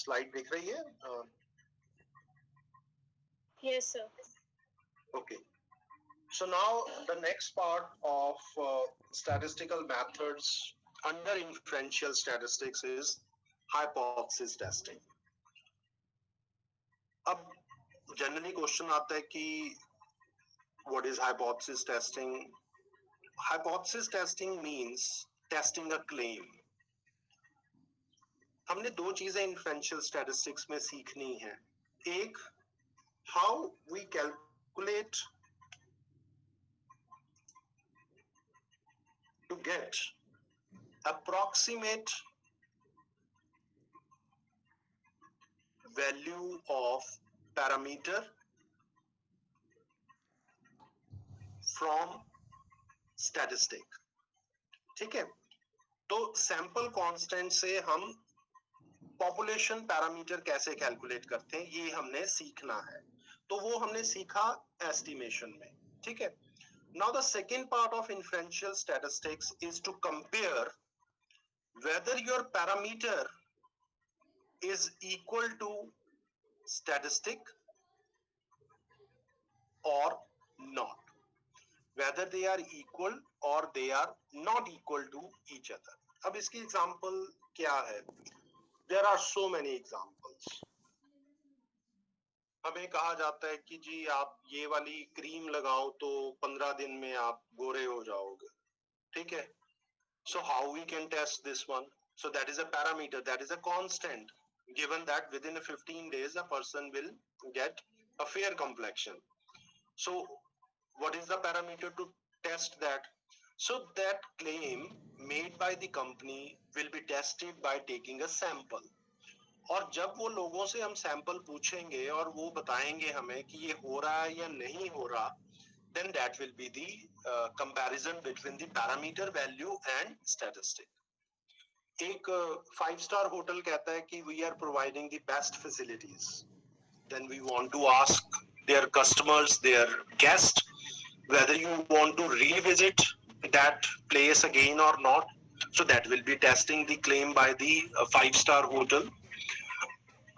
Slide दिख रही है? Yes, sir. Okay. So now the next part of statistical methods under inferential statistics is hypothesis testing. अब generally question आता है कि what is hypothesis testing? Hypothesis testing means testing a claim. हमने दो चीजें इन्फ्रेंशियल स्टैटिस्टिक्स में सीखनी है. एक, how we calculate to get approximate value of parameter from statistic. ठीक है, तो सैंपल कांस्टेंट से हम पॉपुलेशन पैरामीटर कैसे कैलकुलेट करते हैं ये हमने सीखना है. तो वो हमने सीखा एस्टिमेशन में. ठीक है. Now the second part of inferential statistics is to compare whether your parameter is equal to statistic or not. Whether they are equal or they are not equal to each other. अब इसकी example क्या है? There are so many examples. हमें कहा जाता है कि जी आप ये वाली क्रीम लगाओ तो 15 दिन में आप गोरे हो जाओगे. ठीक है. So how we can test this one? So that is a parameter, that is a constant, given that within 15 days a person will get a fair complexion. So what is the parameter to test that? So that claim made by the company will be tested by taking a sample. और जब वो लोगों से हम sample पूछेंगे और वो बताएंगे हमें कि ये हो रहा है या नहीं हो रहा, then that will be the comparison between the parameter value and statistic. एक 5-star होटल कहता है कि we are providing the best facilities. Then we want to ask their customers, their guests, whether you want to revisit that place again or not. So that will be testing the claim by the 5-star hotel.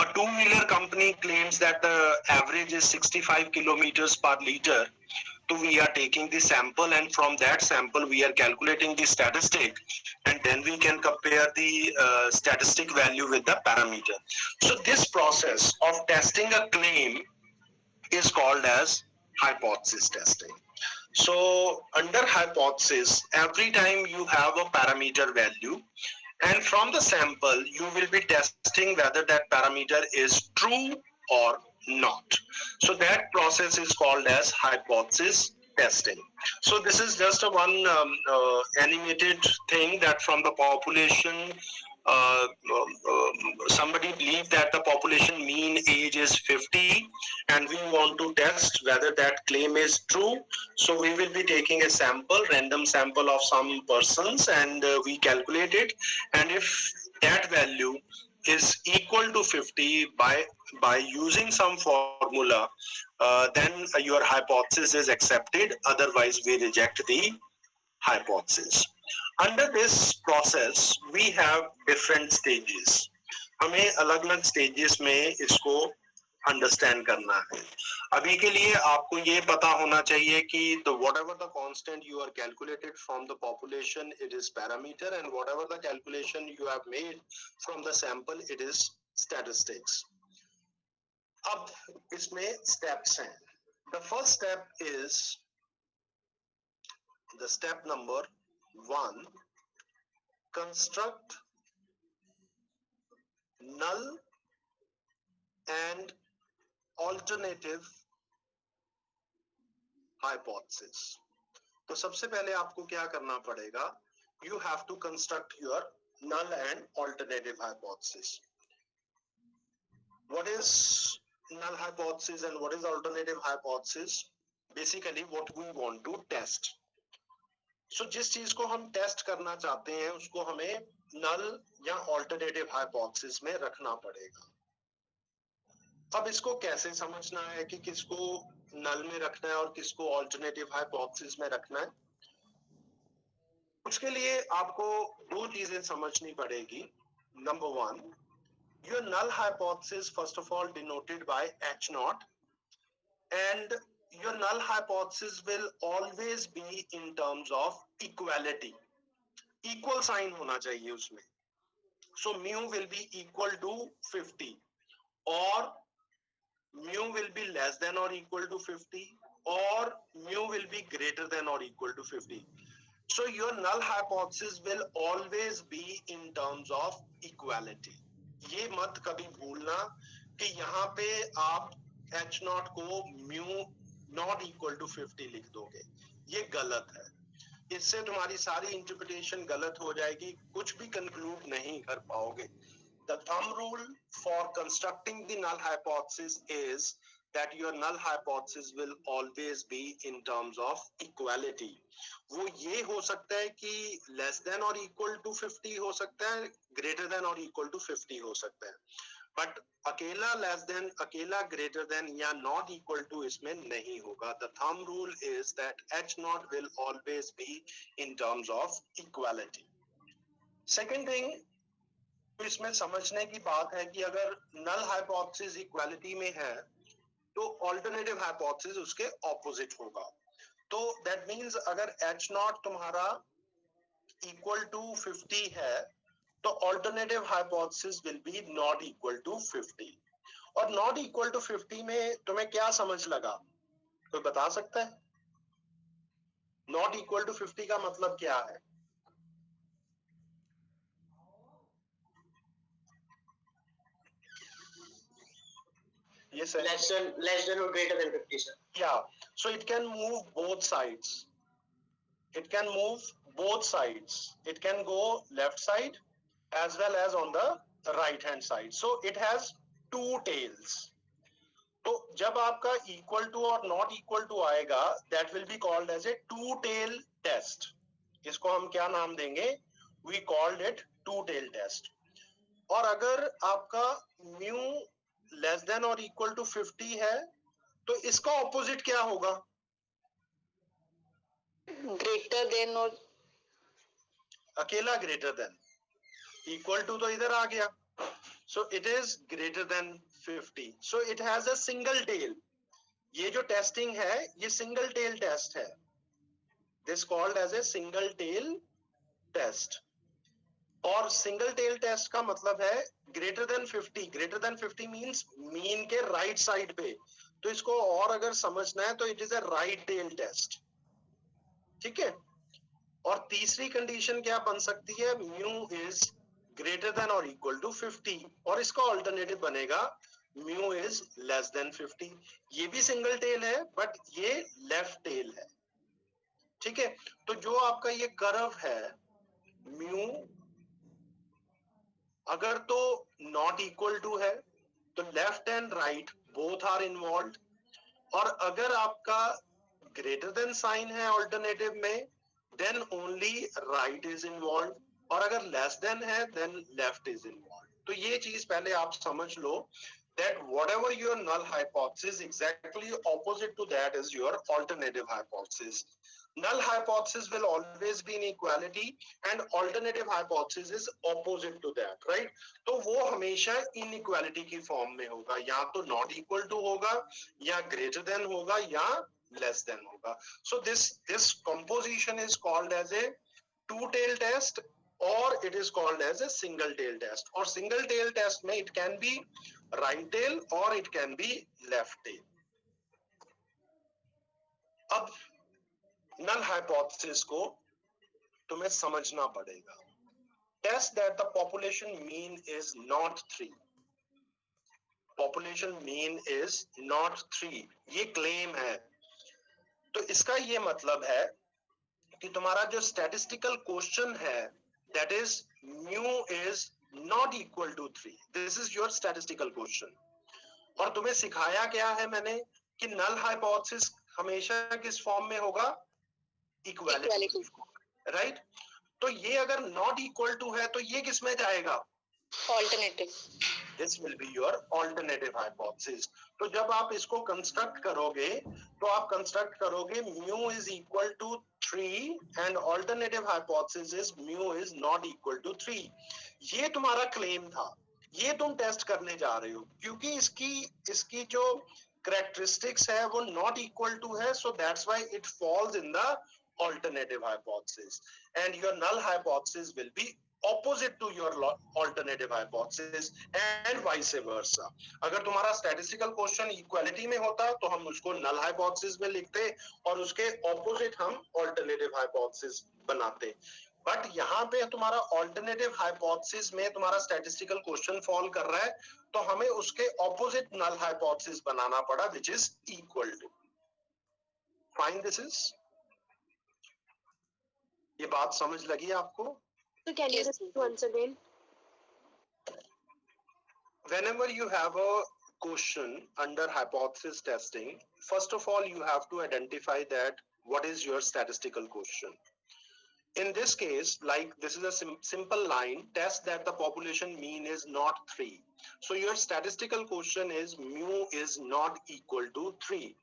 A two-wheeler company claims that the average is 65 kilometers per liter. So we are taking the sample, and from that sample we are calculating the statistic, and then we can compare the statistic value with the parameter. So this process of testing a claim is called as hypothesis testing. So under hypothesis, every time you have a parameter value, and from the sample you will be testing whether that parameter is true or not. So that process is called as hypothesis testing. So this is just a one animated thing that from the population somebody believed that the population mean age is 50 and we want to test whether that claim is true. So we will be taking a sample, random sample of some persons, and we calculate it, and if that value is equal to 50 by using some formula, then your hypothesis is accepted, otherwise we reject the hypothesis. Under this process we have different stages. हमें अलग-अलग stages में इसको understand करना है. अभी के लिए आपको ये पता होना चाहिए कि whatever the constant you are calculated from the population, it is parameter, and whatever the calculation you have made from the sample, it is statistics. अब इसमें steps हैं. The first step is the step number 1. Construct null and alternative hypothesis. तो सबसे पहले आपको क्या करना पड़ेगा? You have to construct your null and alternative hypothesis. What is null hypothesis and what is alternative hypothesis? Basically what we want to test. So जिस चीज को हम टेस्ट करना चाहते हैं उसको हमें null या alternative hypothesis में रखना पड़ेगा. अब इसको कैसे समझना है कि किसको null में रखना है और किसको alternative hypothesis में रखना है? उसके लिए आपको दो चीजें समझनी पड़ेगी. Number 1, Your null hypothesis, first of all, denoted by H naught, and your null hypothesis will always be in terms of equality. Equal sign होना चाहिए उसमें. So mu will be equal to 50, or mu will be less than or equal to 50, or mu will be greater than or equal to 50. So your null hypothesis will always be in terms of equality. ये मत कभी भूलना कि यहाँ पे आप H not को mu not equal to 50 लिख दोगे, ये गलत है. इससे तुम्हारी सारी इंटरप्रिटेशन गलत हो जाएगी, कुछ भी कंक्लूड नहीं कर पाओगे. The thumb rule for constructing the null hypothesis is that your null hypothesis will always be in terms of equality. वो ये हो सकता है कि less than or equal to 50 हो सकता है, greater than or equal to 50 हो सकता है, but अकेला less than, अकेला greater than या not equal to इसमें नहीं होगा. The thumb rule is that H naught will always be in terms of equality. Second thing, तो इसमें समझने की बात है कि अगर नल हाइपोथेसिस इक्वालिटी में है तो ऑल्टरनेटिव हाइपोथेसिस उसके ऑपोजिट होगा. तो दैट मींस अगर H नॉट तुम्हारा इक्वल टू 50 है तो alternative hypothesis will be not equal to 50. और नॉट इक्वल टू 50 में तुम्हें क्या समझ लगा, कोई बता सकता है? नॉट इक्वल टू 50 का मतलब क्या है? Yes, sir. Less than or greater than 50, sir. Yeah, so it can move both sides. It can move both sides. It can go left side as well as on the right hand side. So it has two tails. तो जब आपका equal to और not equal to आएगा, that will be called as a two tail test. इसको हम क्या नाम देंगे? We called it two tail test. और अगर आपका mu less than or equal to 50 है तो इसका ऑपोजिट क्या होगा? ग्रेटर देन और अकेला ग्रेटर देन. इक्वल टू तो इधर आ गया, so it is greater than 50. So it has a single tail. ये जो टेस्टिंग है ये सिंगल टेल टेस्ट है. This called as a single tail test. और सिंगल टेल टेस्ट का मतलब है greater than 50. Greater than 50 means mean के राइट साइड पे. तो इसको और अगर समझना है तो it is a right tail test. ठीक है. और तीसरी कंडीशन क्या बन सकती है? म्यू इज ग्रेटर देन और इक्वल टू 50, और इसका ऑल्टरनेटिव बनेगा म्यू इज लेस देन 50. ये भी सिंगल टेल है बट ये लेफ्ट टेल है. ठीक है. तो जो आपका ये कर्व है म्यू, अगर तो नॉट इक्वल टू है तो left and right both are involved, और अगर आपका ग्रेटर देन साइन है ऑल्टरनेटिव में then only right is involved, और अगर लेस देन है देन लेफ्ट इज इन्वॉल्व्ड. तो ये चीज पहले आप समझ लो that whatever your null hypothesis, exactly opposite to that is your alternative hypothesis. Null hypothesis will always be in equality and alternative hypothesis is opposite to that, right? तो वो हमेशा inequality की फॉर्म में होगा, या तो not equal to होगा, या greater than होगा, या less than होगा. So this composition is called as a two-tail test, or it is called as a single tail test. और single tail test में it can be right tail or it can be left tail. अब null hypothesis को तुम्हें समझना पड़ेगा. Test that the population mean is not 3. Population mean is not 3. ये claim है. तो इसका ये मतलब है कि तुम्हारा जो statistical question है that is mu is not equal to 3. This is your statistical question. और तुम्हें सिखाया क्या है मैंने कि null hypothesis हमेशा किस फॉर्म में होगा? इक्वालिटी. राइट. तो ये अगर not equal to है तो ये किस में जाएगा? Alternative. This will be your alternative hypothesis. तो जब आप इसको कंस्ट्रक्ट करोगे तो आप कंस्ट्रक्ट करोगे mu is equal to 3 and alternative hypothesis is mu is not equal to 3. ये तुम्हारा क्लेम था. ये तुम टेस्ट करने जा रहे हो, क्योंकि इसकी जो characteristics है वो not equal to है, so that's why it falls in the alternative hypothesis, and your null hypothesis will be opposite to your alternative hypothesis and vice versa. अगर तुम्हारा statistical question equality में होता तो हम उसको null hypothesis में लिखते और उसके opposite हम alternative hypothesis बनाते, बट यहाँ पे तुम्हारा ऑल्टरनेटिव हाइपोथेसिस में तुम्हारा स्टैटिस्टिकल क्वेश्चन फॉल कर रहा है, तो हमें उसके ऑपोजिट नल हाइपोथेसिस बनाना पड़ा, which is equal to. Fine, this is, ये बात समझ लगी आपको? So can you repeat once again? Whenever you have a question under hypothesis testing, first of all you have to identify that what is your statistical question. In this case, like this is a simple line, test that the population mean is not 3. So your statistical question is mu is not equal to 3.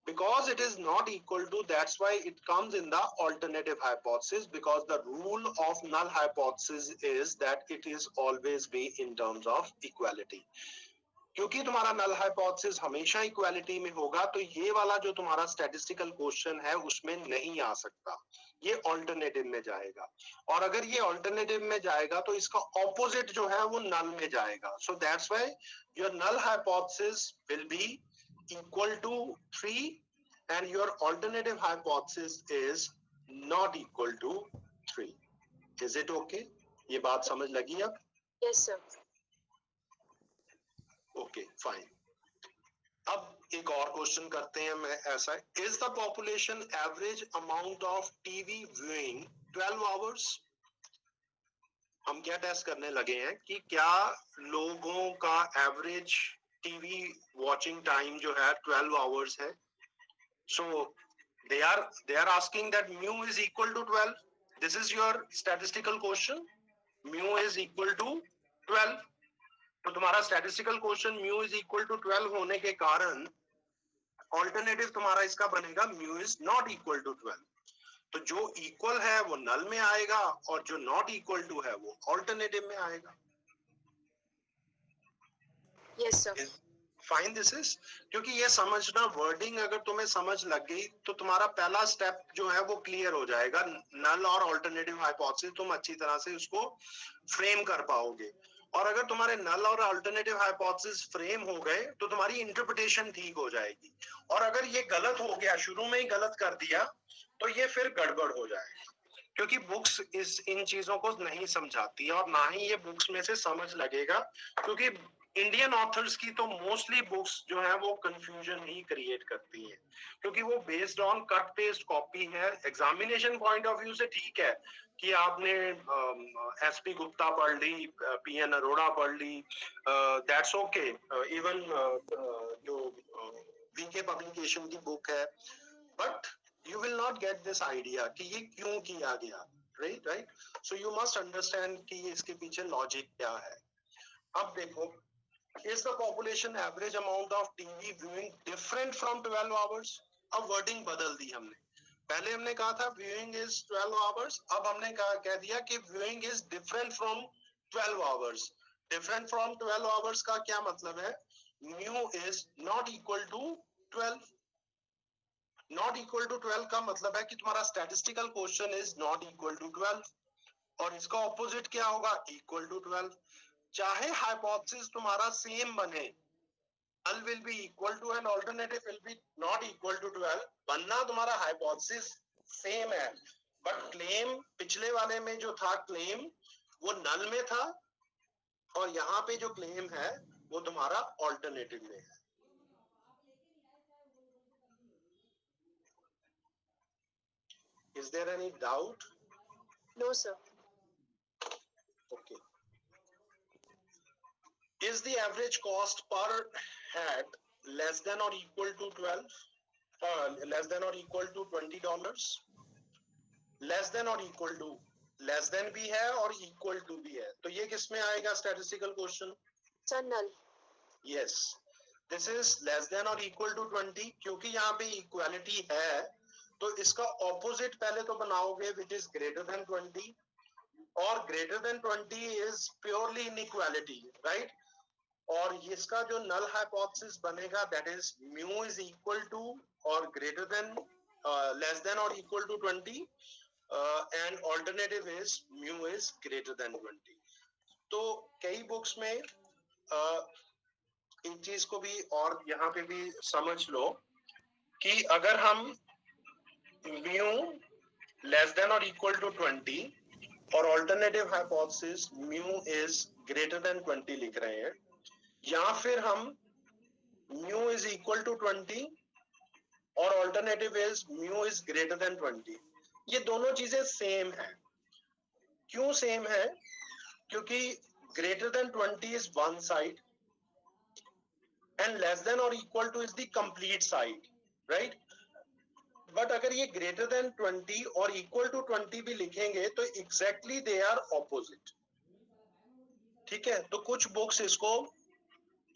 Because it is not equal to, that's why it comes in the alternative hypothesis, because the rule of null hypothesis is that it is always be in terms of equality. क्योंकि तुम्हारा null hypothesis हमेशा equality में होगा, तो ये वाला जो तुम्हारा स्टैटिस्टिकल क्वेश्चन है उसमें नहीं आ सकता, ये ऑल्टरनेटिव में जाएगा, और अगर ये ऑल्टरनेटिव में जाएगा तो इसका ऑपोजिट जो है वो नल में जाएगा. So that's why your null hypothesis will be equal to 3 and your alternative hypothesis is not equal to 3. Is it okay? ये बात समझ लगी अब? Yes, sir. Okay, fine. अब एक और क्वेश्चन करते हैं. मैं ऐसा, is the population average amount of TV viewing 12 hours? हम क्या टेस्ट करने लगे हैं कि क्या लोगों का एवरेज टीवी वॉचिंग टाइम जो है 12 आवर्स है. सो they are asking that mu is equal to 12. This is your statistical question. Mu is equal to 12. तो तुम्हारा statistical question mu is equal to 12 होने के कारण ऑल्टरनेटिव तुम्हारा इसका बनेगा mu is not equal to 12. तो जो इक्वल है वो नल में आएगा और जो नॉट इक्वल टू है वो ऑल्टरनेटिव में आएगा. Yes, sir. Fine, this is, क्योंकि ये समझना, वर्डिंग अगर तुम्हें समझ लग गई तो तुम्हारा पहला स्टेप जो है वो क्लियर हो जाएगा. नल और ऑल्टरनेटिव हाइपोथेसिस तुम अच्छी तरह से उसको फ्रेम कर पाओगे, और अगर तुम्हारे नल और अल्टरनेटिव हाइपोथेसिस फ्रेम हो गए तो तुम्हारी इंटरप्रिटेशन ठीक हो जाएगी. और अगर ये गलत हो गया, शुरू में ही गलत कर दिया, तो ये फिर गड़बड़ हो जाएगा, क्योंकि बुक्स इन चीजों को नहीं समझाती और ना ही ये बुक्स में से समझ लगेगा, क्योंकि इंडियन ऑथर्स की तो मोस्टली बुक्स जो है वो कंफ्यूजन ही क्रिएट करती हैं, क्योंकि वो based on cut paste copy है. एग्जामिनेशन पॉइंट ऑफ व्यू से ठीक है कि आपने एसपी गुप्ता पढ़ ली, पीएन अरोड़ा पढ़ ली, दैट्स ओके. इवन जो वीके पब्लिकेशन की बुक है, but you will not get this idea कि ये क्यों किया गया. Right. So you must understand कि इसके पीछे लॉजिक क्या है. अब देखो, is the population average amount of TV viewing different from 12 hours? अब वर्डिंग बदल दी हमने. पहले हमने कहा था viewing is 12 hours, अब हमने कह दिया कि viewing is different from 12 hours. Different from 12 hours का क्या मतलब है? mu is not equal to 12. Not equal to 12 का मतलब है कि तुम्हारा statistical question is not equal to 12, और इसका ऑपोजिट क्या होगा? Equal to 12. चाहे हाइपोथेसिस तुम्हारा सेम बने, null will be equal to and alternative will be not equal to 12, बनना तुम्हारा हाइपोथेसिस सेम है, बट क्लेम पिछले वाले में जो था क्लेम वो नल में था, और यहाँ पे जो क्लेम है वो तुम्हारा ऑल्टरनेटिव में है. Is there any doubt? No, sir. Okay. Is the average cost per head less than or equal to 12? Less than or equal to $20? Less than or equal to, less than भी है और equal to भी है, तो ये किस में आएगा statistical question? Sir, null. Yes, this is less than or equal to 20, क्योंकि यहाँ पे equality है, तो इसका opposite पहले तो बनाओगे which is greater than 20. और greater than 20 is purely inequality, right? और इसका जो null hypothesis बनेगा, that is mu is equal to or greater than less than or equal to 20, and alternative is mu is greater than 20. तो कई books में इन चीज को भी और यहाँ पे भी समझ लो कि अगर हम mu less than or equal to 20 और alternative hypothesis mu is greater than 20 लिख रहे हैं, या फिर हम mu is equal to 20 और alternative is mu is greater than 20, ये दोनों चीजें सेम है. क्यों सेम है? क्योंकि greater than 20 is one side and less than or equal to is the complete side, right? But अगर ये greater than 20 और equal to 20 भी लिखेंगे तो exactly they are opposite. ठीक है, तो कुछ बुक्स इसको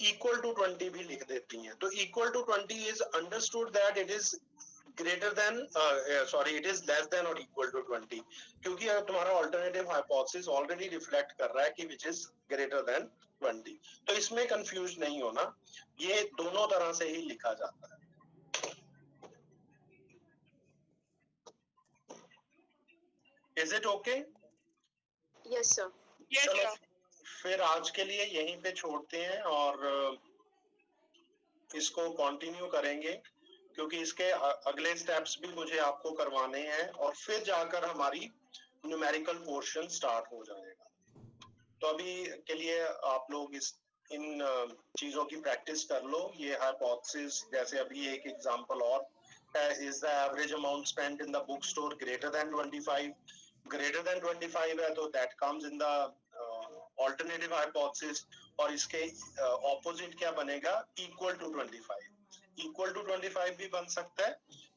equal to 20 भी लिख देती हैं. तो equal to 20 is understood that it is greater than it is less than or equal to 20, क्योंकि तुम्हारा alternative hypothesis already reflect कर रहा है कि which is greater than 20. तो इसमें confused नहीं होना, ये दोनों तरह से ही लिखा जाता है. Is it okay? Yes, sir. Yes, चलो, sir. फिर आज के लिए यहीं पे छोड़ते हैं और इसको कंटिन्यू करेंगे, क्योंकि इसके अगले स्टेप्स भी मुझे आपको करवाने हैं और फिर जाकर हमारी न्यूमेरिकल पोर्शन स्टार्ट हो जाएगा. तो अभी के लिए आप लोग इन चीजों की प्रैक्टिस कर लो. ये हाइपोथेसिस, जैसे अभी एक एग्जांपल और है, is the average amount spent in the book store greater than 25. Greater than 25 है तो that comes in the alternative hypothesis, और इसके ऑपोजिट क्या बनेगा? Equal to 25. इक्वल टू 25 भी बन सकता है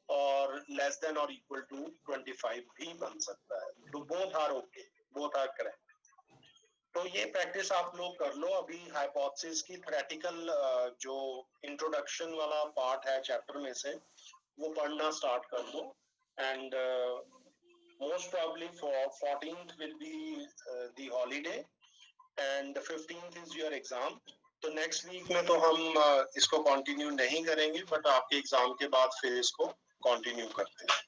और लेस देन और इक्वल टू 25 भी बन सकता है. तो both are okay, both are correct. तो ये प्रैक्टिस आप लोग कर लो. अभी हाइपोथेसिस की थ्योरेटिकल जो इंट्रोडक्शन वाला पार्ट है चैप्टर में से, वो पढ़ना स्टार्ट कर दो. And most probably for 14th will be the holiday and the 15th is your exam. तो next week में तो हम इसको continue नहीं करेंगे, but आपके एग्जाम के बाद फिर इसको continue करते हैं.